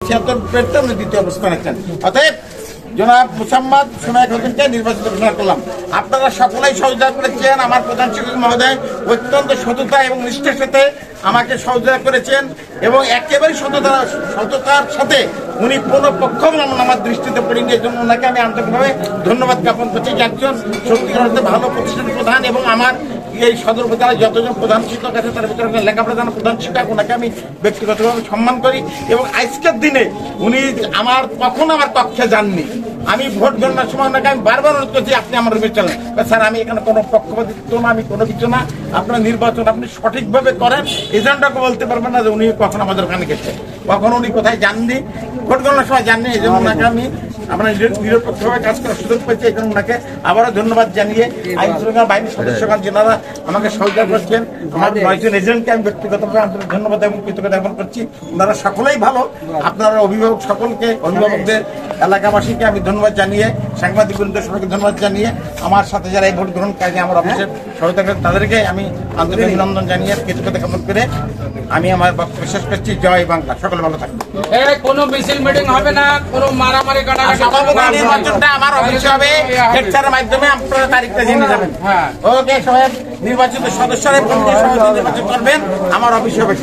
76 উনি দ্বিতীয় অবস্থানে আছেন। অতএব জনাব মুসাম্মদ সুনায়ক হোসেনকে নির্বাচিত ঘোষণা করলাম। আপনারা সকলেই সহযোগিতা করেছেন। আমার প্রধান শিক্ষক মহোদয় অত্যন্ত সততা এবং নিষ্ঠার সাথে আমাকে সহযোগিতা করেছেন এবং একেবারে সততার সাথে উনি কোনো পক্ষ আমার দৃষ্টিতে পড়েনি। এই জন্য ওনাকে আমি আন্তরিকভাবে ধন্যবাদ জ্ঞাপন করছি যে একজন সত্যিকার অর্থে ভালো প্রতিষ্ঠান প্রধান এবং আমার এই সদর উপজেলায় যতজন প্রধান শিক্ষক আছে তার ভিতরে লেখাপড়া জানা প্রধান শিক্ষক, ওনাকে আমি ব্যক্তিগতভাবে সম্মান করি এবং আজকের দিনে উনি কখনো আমার কক্ষে যাননি। আমি ভোট গণনার সময় ওনাকে আমি বারবার অনুরোধ করছি আপনি আমার রুমে চলেন। স্যার আমি এখানে কোনো পক্ষপাতিত্ব না, আমি কোনো কিছু না, আপনার নির্বাচন আপনি সঠিকভাবে করেন। এজেন্টকে বলতে পারবেন না যে উনি কখন আমাদের ওখানে গেছে, কখন উনি কোথায় যাননি, ভোট গণনার সময় যাননি। এই জন্য ওনাকে আমি আমরা নিরপেক্ষভাবে কাজ করার সুযোগ পেয়েছি। এই জন্য ওনাকে আবারও ধন্যবাদ জানিয়ে আইন শৃঙ্খলা বাহিনীর সদস্যগণ যারা আমাকে সহযোগিতা করছেন, আমার 9 জন এজেন্টকে আমি ব্যক্তিগতভাবে আন্তরিক ধন্যবাদ এবং কৃতজ্ঞতা জ্ঞাপন করছি। ওনারা সকলেই ভালো। আপনারা অভিভাবক সকলকে, অভিভাবকদের, এলাকাবাসীকে আমি ধন্যবাদ জানিয়ে, সাংবাদিক বন্ধুদের সবাইকে ধন্যবাদ জানিয়ে, আমার সাথে যারা এই ভোট গ্রহণকারী আমার অফিসের সহযোগিতা করেন তাদেরকে আমি আন্তরিক অভিনন্দন জানিয়ে কৃতজ্ঞতা জ্ঞাপন করে আমি আমার বক্তব্য শেষ করছি। জয় বাংলা। সকলে ভালো থাকবেন। কোনো মিছিল মিটিং হবে না, কোনো মারামারি নির্বাচনটা আমার অফিসে হবে, হেডস্যারের মাধ্যমে আপনারা তারিখটা জেনে যাবেন। ওকে, সবাই নির্বাচিত সদস্যরা নির্বাচন করবেন, আমার অফিসে হবে।